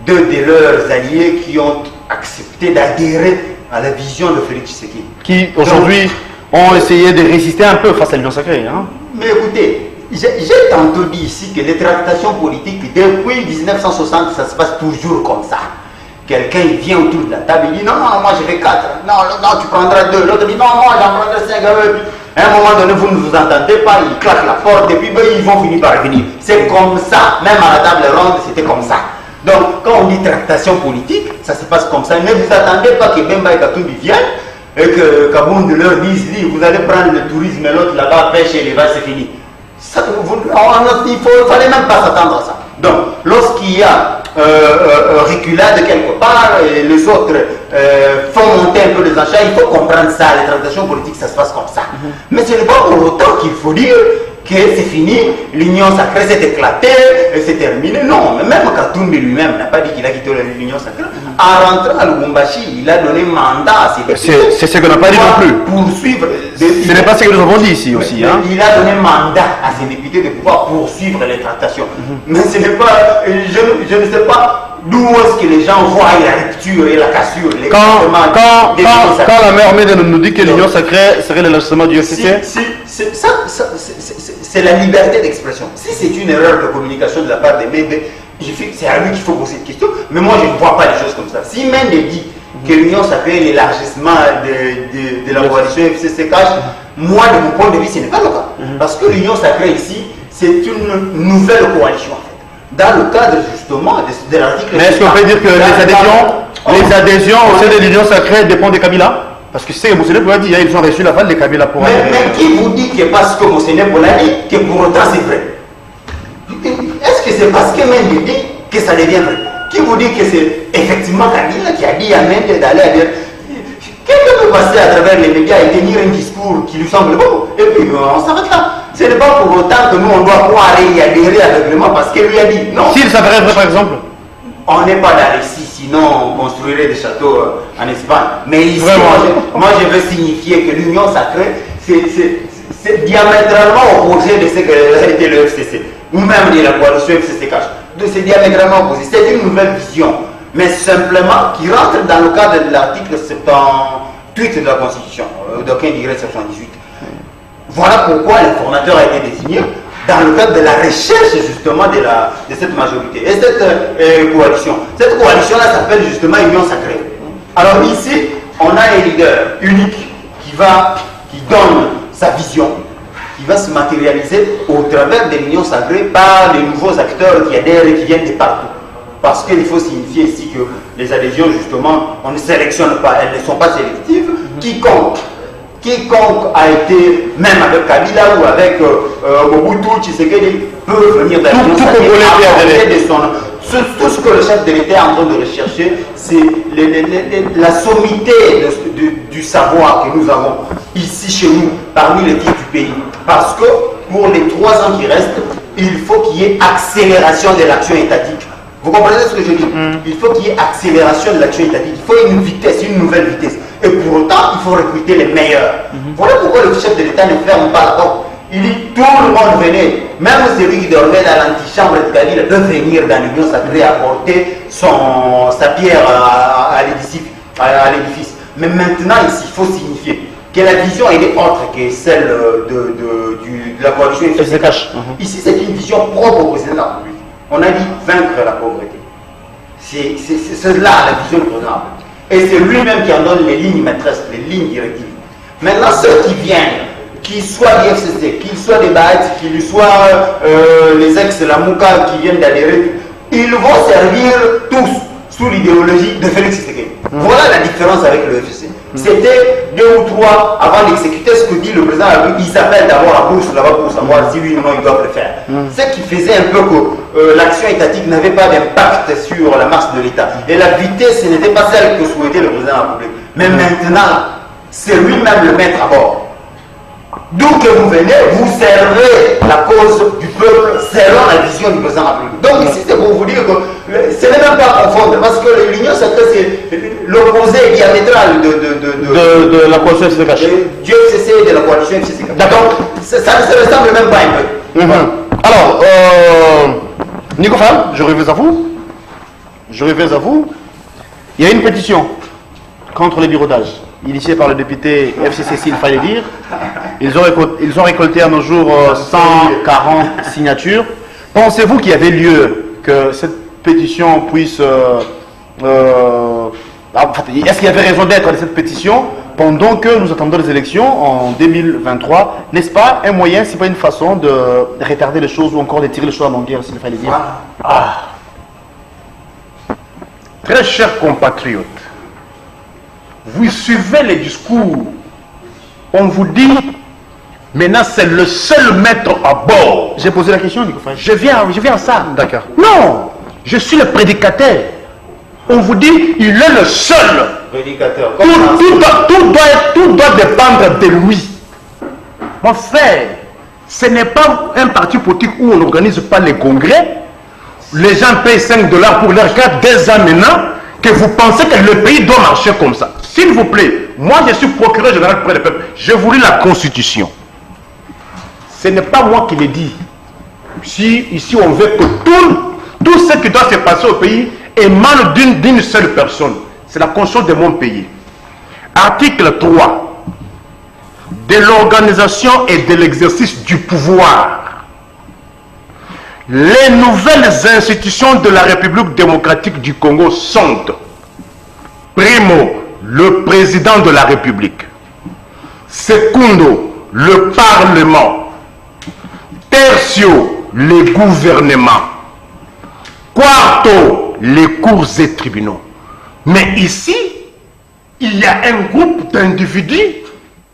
deux de leurs alliés qui ont accepté d'adhérer à la vision de Félix Tshisekedi. Qui aujourd'hui ont essayé de résister un peu face à l'Union sacrée. Hein? Mais écoutez, j'ai tantôt dit ici que les tractations politiques, depuis 1960, ça se passe toujours comme ça. Quelqu'un vient autour de la table, il dit non, moi je vais 4. Non, tu prendras 2. L'autre dit non, moi j'en prendrai 5. À un moment donné, vous ne vous entendez pas, ils claquent la porte et puis ils vont finir par venir. C'est comme ça. Même à la table ronde, c'était comme ça. Donc, quand on dit tractation politique, ça se passe comme ça. Ne vous attendez pas que Bemba et Katumbi viennent et que Kabound leur dise, vous allez prendre le tourisme et l'autre là-bas, pêche et les vaches, c'est fini. Ça, il ne fallait même pas s'attendre à ça. Donc, lorsqu'il y a reculade quelque part, et les autres font monter un peu les enchères, il faut comprendre ça. Les tractations politiques, ça se passe comme ça. Mais ce n'est pas pour autant qu'il faut dire que c'est fini, l'union sacrée s'est éclatée, et c'est terminé. Non, mais même Katumbi lui-même n'a pas dit qu'il a quitté l'union sacrée. En rentrant à Lubumbashi, il a donné mandat à ses députés. C'est ce qu'on n'a pas dit non plus. Poursuivre. Ce n'est pas ce que nous avons dit ici aussi. Hein. Il a donné mandat à ses députés de pouvoir poursuivre les tractations. Mais ce n'est pas. Je ne sais pas d'où est-ce que les gens voient la rupture et la cassure. Quand la mère Ahmed nous dit que l'union sacrée serait le lancement du FCC, c'est la liberté d'expression. Si c'est une erreur de communication de la part des bébés, c'est à lui qu'il faut poser cette question. Mais moi, je ne vois pas les choses comme ça. Si Mende dit que l'union sacrée est l'élargissement de la coalition FCC-CAJ, moi, de mon point de vue, ce n'est pas le cas. Parce que l'union sacrée ici, c'est une nouvelle coalition. Dans le cadre justement de l'article. Mais est-ce qu'on peut dire que les adhésions au sein de l'union sacrée dépendent de Kabila? Parce que c'est que Monseigneur Boula dit, ils ont reçu l'aval de Kabila pour mais qui vous dit que parce que Monseigneur Boula dit que pour autant c'est vrai? Est-ce que c'est parce que Mende dit que ça devient vrai? Qui vous dit que c'est effectivement Kabila qui a dit à Mende d'aller à dire quelqu'un peut passer à travers les médias et tenir un discours qui lui semble bon, et puis on s'arrête là. Ce n'est pas pour autant que nous on doit croire et y adhérer aveuglément parce qu'il lui a dit non. S'il s'avérait vrai par exemple? On n'est pas dans les six, sinon on construirait des châteaux en Espagne. Mais ici, moi je veux signifier que l'union sacrée, c'est diamétralement opposé de ce que été le FCC, ou même de la coalition FCC-CAJ. C'est diamétralement opposé. C'est une nouvelle vision, mais simplement qui rentre dans le cadre de l'article 78 de la Constitution, d'aucuns diraient 78. Voilà pourquoi le formateur a été désigné dans le cadre de la recherche justement de cette majorité et cette coalition. Cette coalition-là s'appelle justement Union Sacrée. Alors ici, on a un leader unique qui donne sa vision, qui va se matérialiser au travers de l'Union Sacrée par les nouveaux acteurs qui adhèrent et qui viennent de partout. Parce qu'il faut signifier ici que les adhésions, justement, on ne sélectionne pas, elles ne sont pas sélectives. Quiconque a été, même avec Kabila ou avec Mobutu, Tshisekedi, peut venir dans l'Union Sacrée. Tout ce que le chef de l'État est en train de rechercher, c'est la sommité du savoir que nous avons ici chez nous, parmi les titres du pays. Parce que pour les 3 ans qui restent, il faut qu'il y ait accélération de l'action étatique. Vous comprenez ce que je dis? Il faut qu'il y ait accélération de l'action étatique. Il faut une vitesse, une nouvelle vitesse. Et pour autant, il faut recruter les meilleurs. Voilà pourquoi le chef de l'État ne ferme pas la porte. Il dit tout le monde venez. Même celui qui dormait dans l'antichambre de Kabila peut venir dans l'Union Sacrée apporter sa pierre à l'édifice. Mais maintenant, ici, il faut signifier que la vision elle est autre que celle de la coalition FCC-CAJ. Ici, c'est une vision propre au président de la République. On a dit vaincre la pauvreté. C'est là la vision du président de la République. Et c'est lui-même qui en donne les lignes maîtresses, les lignes directives. Maintenant, ceux qui viennent, qu'ils soient du FCC, qu'ils soient des Baït, qu'ils soient les ex-Lamouka qui viennent d'adhérer, ils vont servir tous sous l'idéologie de Félix Tshisekedi. Voilà la différence avec le FCC. C'était 2 ou 3 avant d'exécuter ce que dit le président. Il s'appelle d'abord la bourse là-bas pour savoir si oui ou non ils doivent le faire. Ce qui faisait un peu que l'action étatique n'avait pas d'impact sur la marche de l'État. Et la vitesse, ce n'était pas celle que souhaitait le président de la République. Mais maintenant, c'est lui-même le maître à bord. D'où que vous venez, vous servez la cause du peuple selon la vision du président de la République. Donc ici, c'est pour vous dire que ce n'est même pas à confondre, parce que l'union sacrée, c'est l'opposé diamétral de la coalition FCC-CAJ. Du FCC et de la coalition FCC-CAJ. D'accord. Ça ne se ressemble même pas un peu. Alors, Nico Fall, je reviens à vous. Il y a une pétition contre les bureaudages, initiée par le député FCC, il fallait dire. Ils ont récolté à nos jours 140 signatures. Pensez-vous qu'il y avait lieu que cette pétition puisse... est-ce qu'il y avait raison d'être de cette pétition pendant que nous attendons les élections en 2023? N'est-ce pas un moyen, c'est pas une façon de retarder les choses ou encore de tirer les choses en longueur, s'il fallait dire? Très chers compatriotes, vous suivez les discours. On vous dit, maintenant c'est le seul maître à bord. J'ai posé la question, Nico Faye. Je viens à ça. D'accord. Non, je suis le prédicateur. On vous dit, il est le seul. Prédicateur. Tout doit dépendre de lui. Mon frère, ce n'est pas un parti politique où on n'organise pas les congrès. Les gens payent 5 $ pour leur carte dès ans maintenant, que vous pensez que le pays doit marcher comme ça. S'il vous plaît, moi je suis procureur général près du peuple. Je vous lis la Constitution. Ce n'est pas moi qui l'ai dit. Si ici on veut que tout ce qui doit se passer au pays émane d'une seule personne. C'est la Constitution de mon pays. Article 3. De l'organisation et de l'exercice du pouvoir. Les nouvelles institutions de la République démocratique du Congo sont: primo, le président de la République; secundo, le Parlement; tertio, les gouvernements; quarto, les cours et tribunaux. Mais ici, il y a un groupe d'individus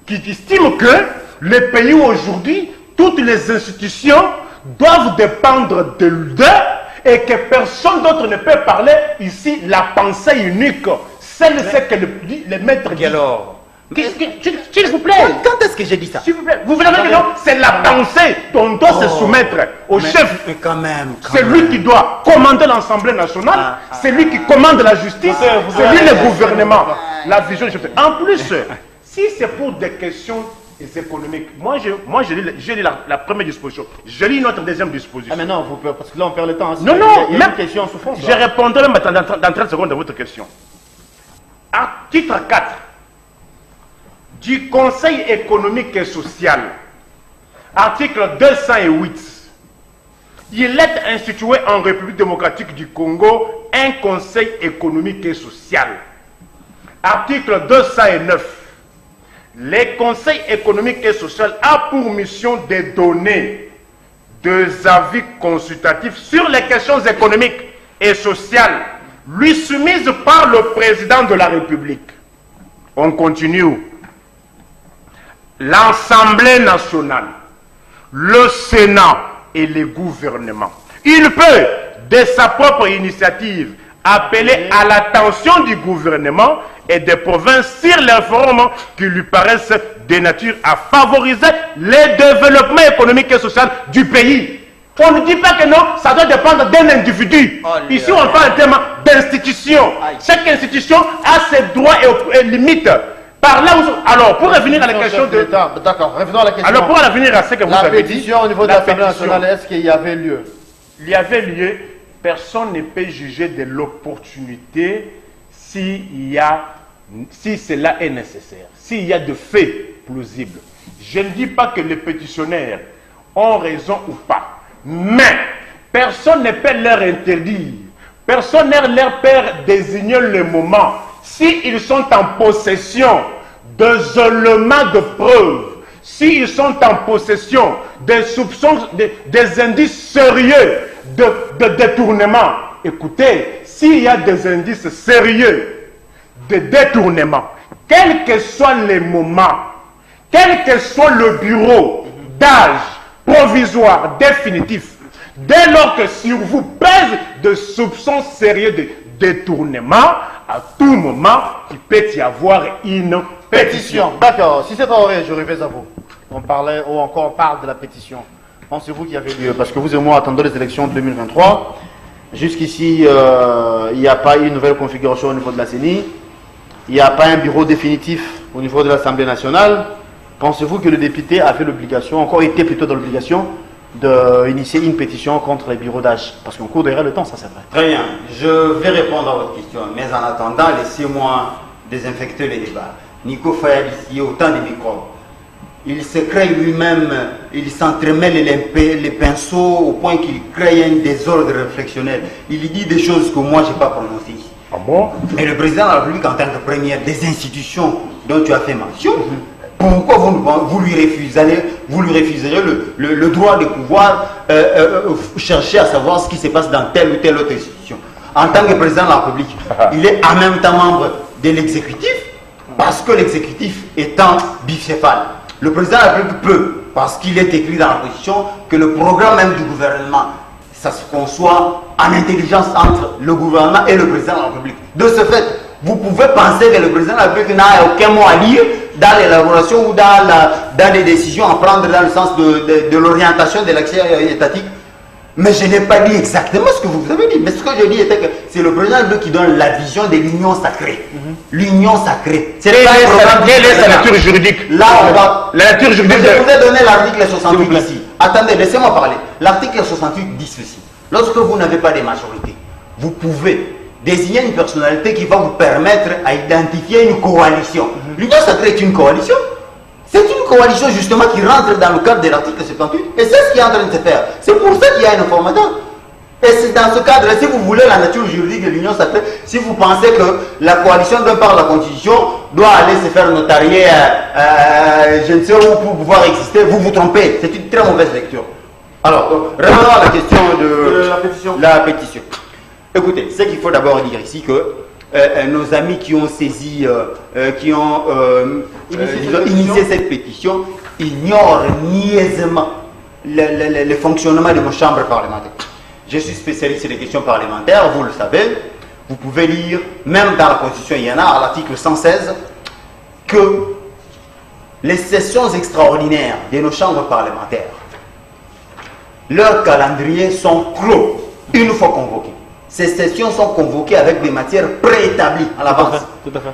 qui estiment que le pays aujourd'hui, toutes les institutions doivent dépendre d'eux et que personne d'autre ne peut parler ici la pensée unique. C'est que le maître dit. Alors, S'il vous plaît. quand est-ce que j'ai dit ça? S'il vous plaît. Vous voulez dire non? C'est la pensée dont on doit se soumettre au chef. Mais quand même. C'est lui qui doit commander l'Assemblée nationale. C'est lui qui commande la justice. C'est lui le gouvernement. La vision du chef. En plus, si c'est pour des questions économiques, moi je lis la première disposition. Je lis notre deuxième disposition. Ah mais non, parce que là on perd le temps. Hein. Non, Il y a même une question en souffrance. je répondrai même dans 30 secondes à votre question. Article 4 du Conseil économique et social. Article 208. Il est institué en République démocratique du Congo un Conseil économique et social. Article 209. Le Conseil économique et social a pour mission de donner des avis consultatifs sur les questions économiques et sociales lui soumises par le président de la République. On continue. L'Assemblée nationale, le Sénat et le gouvernement. Il peut, de sa propre initiative, appeler à l'attention du gouvernement et des provinces sur les réformes qui lui paraissent de nature à favoriser le développement économique et social du pays. On ne dit pas que non, ça doit dépendre d'un individu. Ici, on parle tellement d'institution. Chaque institution a ses droits et limites. Par là où... Alors, pour revenir à la question de... D'accord, revenons à la question. Alors, pour revenir à ce que vous avez dit... La pétition au niveau de l'Assemblée nationale, est-ce qu'il y avait lieu? Il y avait lieu. Personne ne peut juger de l'opportunité si cela est nécessaire, s'il y a de faits plausibles. Je ne dis pas que les pétitionnaires ont raison ou pas, mais personne ne peut leur interdire, personne ne leur peut désigner le moment. S'ils sont en possession des éléments de preuve, s'ils sont en possession des soupçons, des indices sérieux de détournement, écoutez, s'il y a des indices sérieux de détournement, quel que soit les moments, quel que soit le bureau d'âge provisoire définitif, dès lors que sur vous pèse de soupçons sérieux de détournement, à tout moment, il peut y avoir une pétition. D'accord, si c'est pas vrai, je reviens à vous. On parle de la pétition. Pensez-vous qu'il y avait lieu? Parce que vous et moi attendons les élections de 2023. Jusqu'ici, il n'y a pas eu une nouvelle configuration au niveau de la CENI. Il n'y a pas un bureau définitif au niveau de l'Assemblée nationale. Pensez-vous que le député avait l'obligation, encore été plutôt dans l'obligation, d'initier une pétition contre les bureaux d'âge? Parce qu'on courrait le temps, ça c'est vrai. Très bien. Je vais répondre à votre question. Mais en attendant, laissez-moi désinfecter les débats. Nico Faye, ici, autant de microbes. Il se crée lui-même, il s'entremêle les pinceaux au point qu'il crée un désordre réflexionnel. Il dit des choses que moi je n'ai pas prononcées ici. Ah bon? Et le président de la République, en tant que première des institutions dont tu as fait mention, pourquoi vous lui refuserez le droit de pouvoir chercher à savoir ce qui se passe dans telle ou telle autre institution? en tant que président de la République, il est en même temps membre de l'exécutif, parce que l'exécutif étant bicéphale. Le président de la République peut, parce qu'il est écrit dans la Constitution, que le programme même du gouvernement, ça se conçoit en intelligence entre le gouvernement et le président de la République. De ce fait, vous pouvez penser que le président de la République n'a aucun mot à lire dans l'élaboration ou dans les décisions à prendre dans le sens de l'orientation de l'action étatique. Mais je n'ai pas dit exactement ce que vous avez dit. Mais ce que je dis était que c'est le président de la République qui donne la vision de l'union sacrée. L'union sacrée. Quelle est sa nature juridique? Là, on va... La nature juridique. Je vous ai donné l'article 68 ici. Attendez, laissez-moi parler. L'article 68 dit ceci. Lorsque vous n'avez pas de majorité, vous pouvez désigner une personnalité qui va vous permettre à identifier une coalition. L'union sacrée est une coalition. C'est une coalition justement qui rentre dans le cadre de l'article 78 et c'est ce qui est en train de se faire. C'est pour ça qu'il y a un informateur. Et c'est dans ce cadre, si vous voulez la nature juridique de l'union sacrée, si vous pensez que la coalition dont parle la Constitution doit aller se faire notarier, je ne sais où pour pouvoir exister, vous vous trompez. C'est une très mauvaise lecture. Alors, revenons à la question de la pétition. Écoutez, ce qu'il faut d'abord dire ici que nos amis qui ont saisi, qui ont initié cette pétition, ignorent niaisement le fonctionnement de nos chambres parlementaires. Je suis spécialiste des questions parlementaires, vous le savez. Vous pouvez lire, même dans la Constitution, il y en a à l'article 116, que les sessions extraordinaires de nos chambres parlementaires, leurs calendriers sont clos une fois convoqués. Ces sessions sont convoquées avec des matières préétablies à l'avance.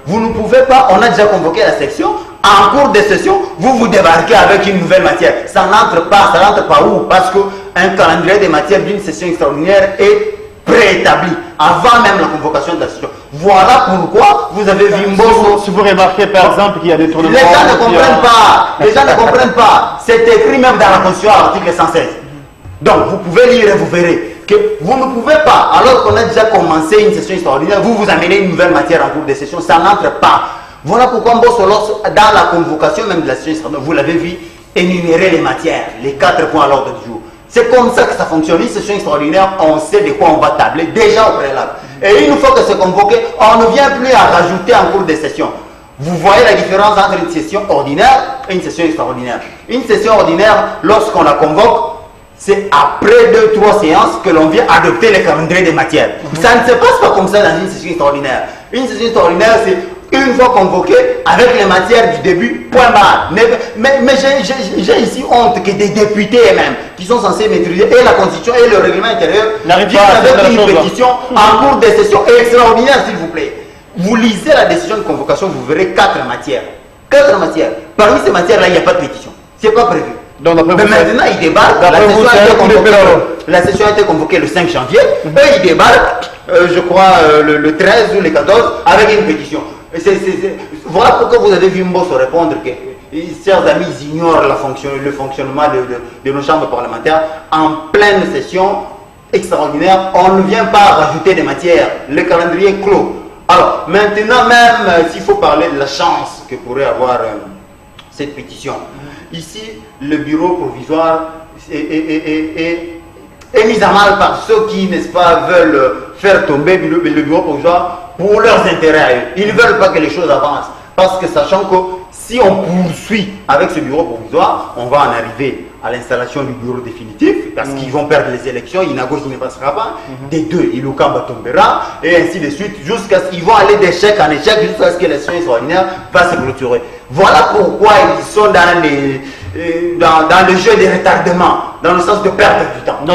Vous ne pouvez pas, on a déjà convoqué la section, en cours de session, vous débarquez avec une nouvelle matière. Ça n'entre pas où? Parce qu'un calendrier des matières d'une session extraordinaire est préétabli, avant même la convocation de la session. Voilà pourquoi vous avez vu Mbosso. Si vous remarquez par exemple qu'il y a des tournements... Les gens ne comprennent pas, les gens ne comprennent pas. C'est écrit même dans la Constitution, article 116. Donc vous pouvez lire et vous verrez que vous ne pouvez pas, alors qu'on a déjà commencé une session extraordinaire, vous amenez une nouvelle matière en cours de session, ça n'entre pas. Voilà pourquoi Mbosso, dans la convocation même de la session extraordinaire, vous l'avez vu énumérer les matières, les 4 points à l'ordre du jour. C'est comme ça que ça fonctionne. Une session extraordinaire, on sait de quoi on va tabler déjà au préalable. Et une fois que c'est convoqué, on ne vient plus à rajouter en cours de session. Vous voyez la différence entre une session ordinaire et une session extraordinaire. Une session ordinaire, lorsqu'on la convoque, c'est après 2-3 séances que l'on vient adopter le calendrier des matières. Ça ne se passe pas comme ça dans une session extraordinaire. Une session extraordinaire, c'est une fois convoqué avec les matières du début, point barre. Mais j'ai ici honte que des députés même, qui sont censés maîtriser et la Constitution et le règlement intérieur, viennent avec une pétition en cours de session extraordinaire, s'il vous plaît. Vous lisez la décision de convocation, vous verrez 4 matières. 4 matières. Parmi ces matières-là, il n'y a pas de pétition. Ce n'est pas prévu. Donc, mais maintenant, ils débarquent. La session a été convoquée le 5 janvier. Eux, ils débarquent, je crois, le 13 ou le 14, avec une pétition. Voilà pourquoi vous avez vu Mbosso répondre que, chers amis, ils ignorent le fonctionnement de nos chambres parlementaires. En pleine session extraordinaire, on ne vient pas rajouter des matières. Le calendrier est clos. Alors, maintenant, même s'il faut parler de la chance que pourrait avoir cette pétition, ici, le bureau provisoire est mis à mal par ceux qui, n'est-ce pas, veulent faire tomber le bureau provisoire pour leurs intérêts à eux. Ils ne veulent pas que les choses avancent. Parce que sachant que si on poursuit avec ce bureau provisoire, on va en arriver à l'installation du bureau définitif, parce qu'ils vont perdre les élections, Inagos ne passera pas, des deux, Ilukamba tombera, et ainsi de suite, jusqu'à ce qu'ils vont aller d'échec en échec, jusqu'à ce que l'élection extraordinaire va se clôturer. Voilà pourquoi ils sont dans le jeu des retardements, dans le sens de perdre du temps. Non,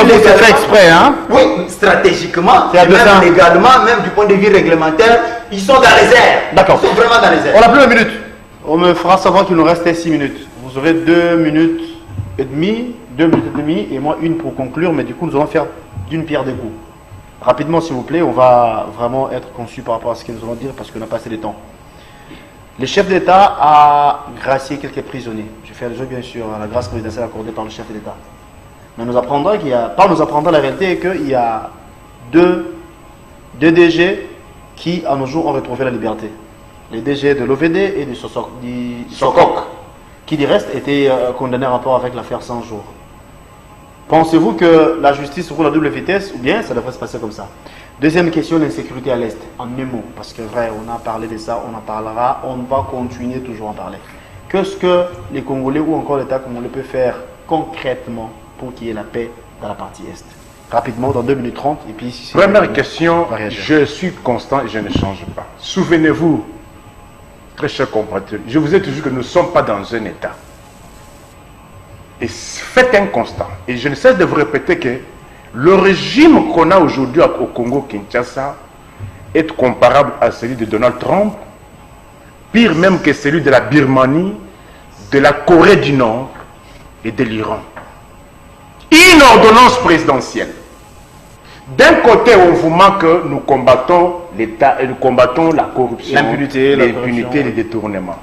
c'est fait exprès, hein? Oui, stratégiquement, et même légalement, même du point de vue réglementaire, ils sont dans les airs. D'accord. Ils sont vraiment dans les airs. On n'a plus 1 minute. On me fera savoir qu'il nous restait 6 minutes. Vous aurez 2 minutes et demie, et moi 1 pour conclure, mais du coup nous allons faire d'une pierre deux coups. Rapidement s'il vous plaît, on va vraiment être conçus par rapport à ce qu'ils nous allons dire parce qu'on n'a pas assez de temps. Le chef d'État a gracié quelques prisonniers. Je fais allusion bien sûr à la grâce présidentielle accordée par le chef d'État. Mais nous apprendra la réalité qu'il y a deux DG qui à nos jours ont retrouvé la liberté. Les DG de l'OVD et du SOCOC, qui du reste étaient condamnés en rapport avec l'affaire 100 jours. Pensez-vous que la justice roule à double vitesse ou bien ça devrait se passer comme ça? Deuxième question, l'insécurité à l'Est, en un mot, parce que vrai, on a parlé de ça, on en parlera, on va continuer toujours à en parler. Qu'est-ce que les Congolais ou encore l'État congolais peut faire concrètement pour qu'il y ait la paix dans la partie Est? Rapidement, dans 2 minutes 30, et puis si Première question, je suis constant et je ne change pas. Souvenez-vous, très chers compatriotes, je vous ai toujours dit que nous ne sommes pas dans un État. Et faites un constat. Et je ne cesse de vous répéter que le régime qu'on a aujourd'hui au Congo-Kinshasa est comparable à celui de Donald Trump, pire même que celui de la Birmanie, de la Corée du Nord et de l'Iran. Une ordonnance présidentielle. D'un côté, on vous manque que nous combattons l'État et nous combattons la corruption, l'impunité, les détournements.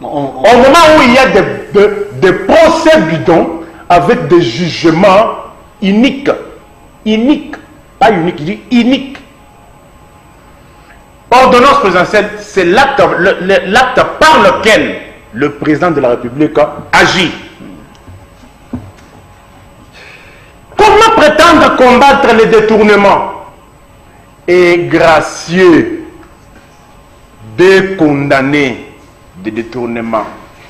Au moment où il y a des procès bidons avec des jugements uniques, pas unique, je dis unique. Ordonnance présidentielle, c'est l'acte par lequel le président de la République agit. Comment prétendre combattre les détournements? Et gracieux de condamnés de détournement,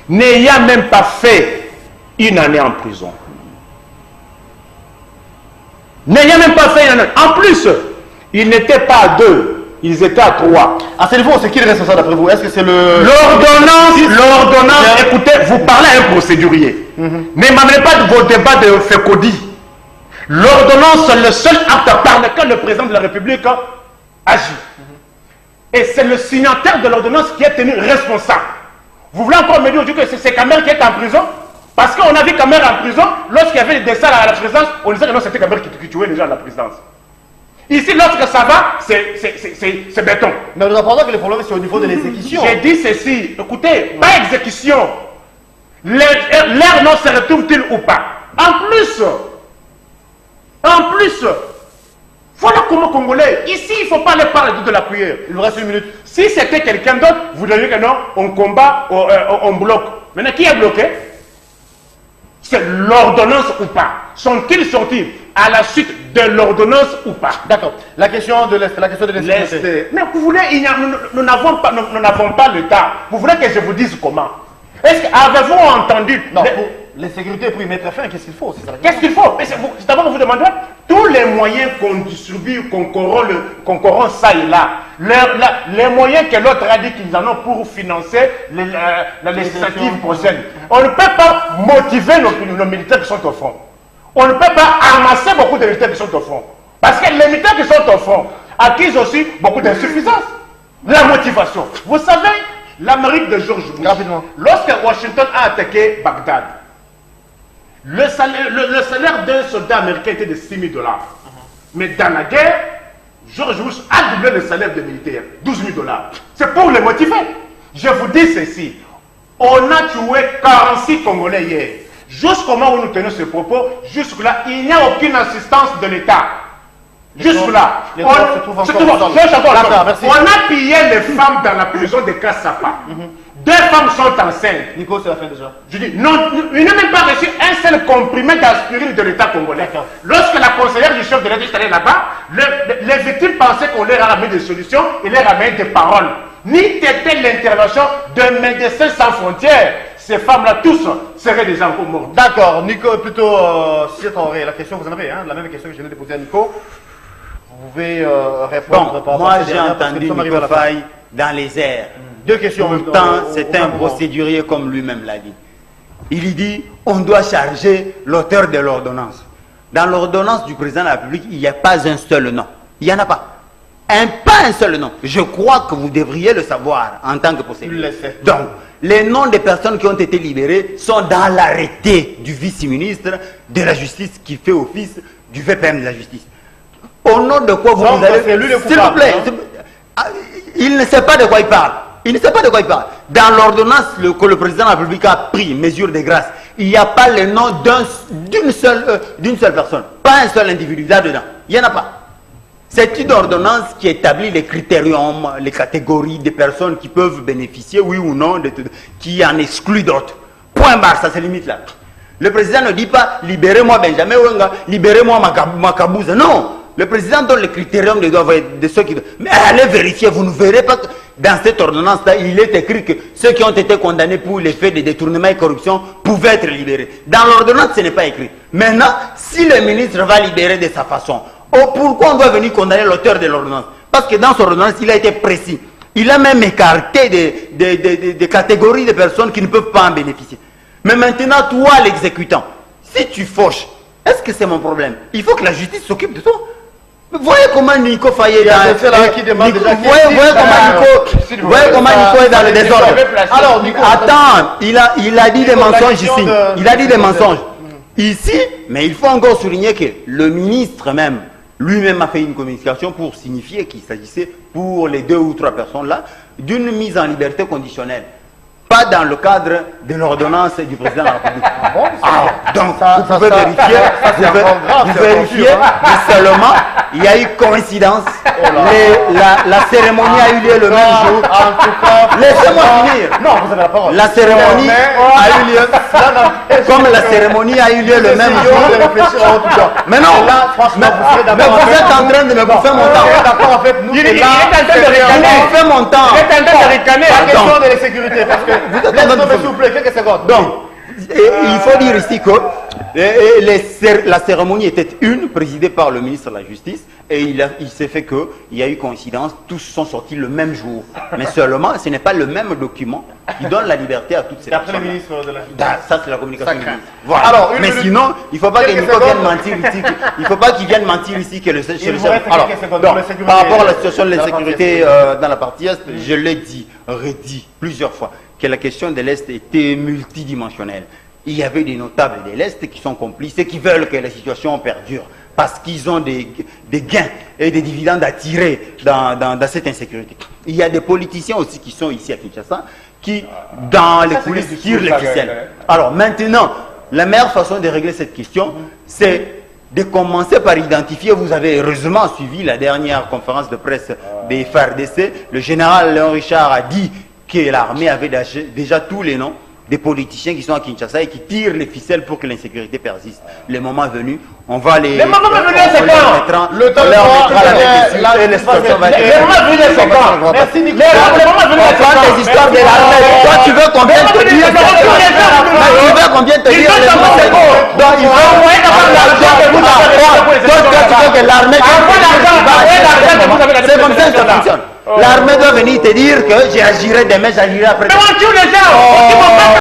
n'ayant même pas fait 1 année en prison. N'ayant même pas fait 1 année. En plus, ils n'étaient pas à 2, ils étaient à 3. À ce niveau, c'est qui le responsable d'après vous? Est-ce que c'est le... L'ordonnance, écoutez, vous parlez à un procédurier. Ne m'amenez pas de vos débats de fécodie. L'ordonnance, c'est le seul acte par lequel le président de la République agit. Et c'est le signataire de l'ordonnance qui est tenu responsable. Vous voulez encore me dire que c'est Kamer qui est en prison? Parce qu'on a vu Kamer en prison, lorsqu'il y avait des dessins à la présidence, on disait que non, c'était Kamer qui tuait les gens à la présidence. Ici, lorsque ça va, c'est béton. Mais nous apprenons que le problème, c'est au niveau de l'exécution. J'ai dit ceci, écoutez, pas exécution. L'air non se retrouve-t-il ou pas? En plus, voilà comment Congolais, ici il ne faut pas aller parler de la prière. Il vous reste 1 minute. Si c'était quelqu'un d'autre, vous diriez que non, on combat, on bloque. Maintenant, qui a bloqué? C'est l'ordonnance ou pas? Sont-ils sortis à la suite de l'ordonnance ou pas? D'accord. La question de l'Est, la question de l'Est. Mais vous voulez, nous n'avons pas le temps. Vous voulez que je vous dise comment? Est-ce que avez-vous entendu? Non, pour l'insécurité, pour y mettre fin, qu'est-ce qu'il faut? Qu'est-ce qu'il faut? C'est d'abord que vous demandez tous les moyens qu'on distribue, qu'on corrompt ça et là. Les moyens que l'autre a dit qu'ils en ont pour financer la législative prochaine. On ne peut pas motiver nos militaires qui sont au front. On ne peut pas amasser beaucoup de militaires qui sont au front. Parce que les militaires qui sont au front acquisent aussi beaucoup d'insuffisance. La motivation. Vous savez, l'Amérique de George Bush, rapidement, lorsque Washington a attaqué Bagdad, le salaire d'un soldat américain était de $6 000. Mais dans la guerre, George Bush a doublé le salaire des militaires, $12 000. C'est pour les motiver. Je vous dis ceci, on a tué 46 Congolais hier. Jusqu'au moment où nous tenons ce propos, jusque-là, il n'y a aucune assistance de l'État. Jusque-là. On a pillé les femmes dans la prison de Kassapa. 2 femmes sont enceintes. Nico, c'est la fin déjà. Je dis, non, il n'a même pas reçu un seul comprimé d'aspirine de l'État congolais. Lorsque la conseillère du chef de l'État est allée là-bas, les victimes pensaient qu'on leur a amené des solutions, il leur a amené des paroles. Ni t'était l'intervention de Médecins Sans Frontières. Ces femmes-là, tous, seraient des enfants morts. D'accord, Nico, plutôt, si la question vous en avez, la même question que je viens de poser à Nico. Vous pouvez répondre par moi j'ai entendu Nico Faye dans les airs. 2 questions. Pourtant, c'est un procédurier comme lui-même l'a dit. Il dit on doit charger l'auteur de l'ordonnance. Dans l'ordonnance du président de la République, il n'y a pas un seul nom. Il n'y en a pas. Pas un seul nom. Je crois que vous devriez le savoir en tant que procédurier. Donc, les noms des personnes qui ont été libérées sont dans l'arrêté du vice-ministre de la Justice qui fait office du VPM de la Justice. Au nom de quoi vous allez... S'il vous plaît, il ne sait pas de quoi il parle. Il ne sait pas de quoi il parle. Dans l'ordonnance que le président de la République a pris, mesure de grâce, il n'y a pas le nom d'une seule personne. Pas un seul individu là-dedans. Il n'y en a pas. C'est une ordonnance qui établit les critériums, les catégories des personnes qui peuvent bénéficier, oui ou non, qui en exclut d'autres. Point barre, ça se limite là. Le président ne dit pas libérez-moi Benjamin Wenga, libérez-moi Makabouza. Non, le président donne le critérium de ceux qui... Mais allez vérifier, vous ne verrez pas que dans cette ordonnance-là, il est écrit que ceux qui ont été condamnés pour les faits de détournement et corruption pouvaient être libérés. Dans l'ordonnance, ce n'est pas écrit. Maintenant, si le ministre va libérer de sa façon, pourquoi on doit venir condamner l'auteur de l'ordonnance? Parce que dans son ordonnance, il a été précis. Il a même écarté des catégories de personnes qui ne peuvent pas en bénéficier. Mais maintenant, toi, l'exécutant, si tu fauches, est-ce que c'est mon problème? Il faut que la justice s'occupe de toi. Voyez comment Nico Faye est dans Nico est dans le désordre. Alors, attends, il a dit des mensonges ici. Il a dit des mensonges ici, mais il faut encore souligner que le ministre même, lui-même a fait une communication pour signifier qu'il s'agissait pour les 2 ou 3 personnes là d'une mise en liberté conditionnelle. Pas dans le cadre de l'ordonnance du président de la République. Donc, vous pouvez vérifier, vous vérifiez, mais seulement, il y a eu coïncidence. La cérémonie a eu lieu le même jour. En tout cas, laissez-moi finir. Non, vous avez la parole. La cérémonie a eu lieu, comme la cérémonie a eu lieu le même jour. Mais non, là, franchement, mais vous êtes en train de me bouffer mon temps. D'accord avec nous. Il est en train de ricaner. Vous faites mon temps. Il est en train de ricaner. La question de l'insécurité, parce que laisse-moi s'il vous plaît, quelques secondes. Donc, il faut dire ici que la cérémonie était présidée par le ministre de la Justice, et il s'est fait qu'il y a eu coïncidence, tous sont sortis le même jour. Mais seulement, ce n'est pas le même document qui donne la liberté à toutes ces personnes. D'après le ministre de la Justice. Ça, c'est la communication du ministre. Voilà. Alors, mais sinon, il ne faut pas que Nico vienne mentir ici. Il ne faut pas qu'il vienne mentir ici que le chef. Alors, donc, par rapport à la situation de l'insécurité dans la partie Est, je l'ai dit, redit plusieurs fois, que la question de l'Est était multidimensionnelle. Il y avait des notables de l'Est qui sont complices et qui veulent que la situation perdure parce qu'ils ont des gains et des dividendes à tirer dans cette insécurité. Il y a des politiciens aussi qui sont ici à Kinshasa qui, dans les coulisses, tirent les ficelles. Alors maintenant, la meilleure façon de régler cette question, c'est de commencer par identifier, vous avez heureusement suivi la dernière conférence de presse des FARDC, le général Léon Richard a dit que l'armée avait déjà tous les noms des politiciens qui sont à Kinshasa et qui tirent les ficelles pour que l'insécurité persiste. Le moment venu, on va les... Le moment venu, c'est quand? Le temps et l'espace va être... Le moment venu, c'est quand? Merci Nicolas. Le moment venu, On prend des histoires de l'armée. Toi, tu veux combien te dire? Tu veux combien te dire? Donc, il faut envoyer l'argent que vous avez. Toi, tu veux que l'armée... C'est comme ça que ça fonctionne. L'armée doit venir te dire que j'agirai demain, j'agirai après. Mais on tue les gens.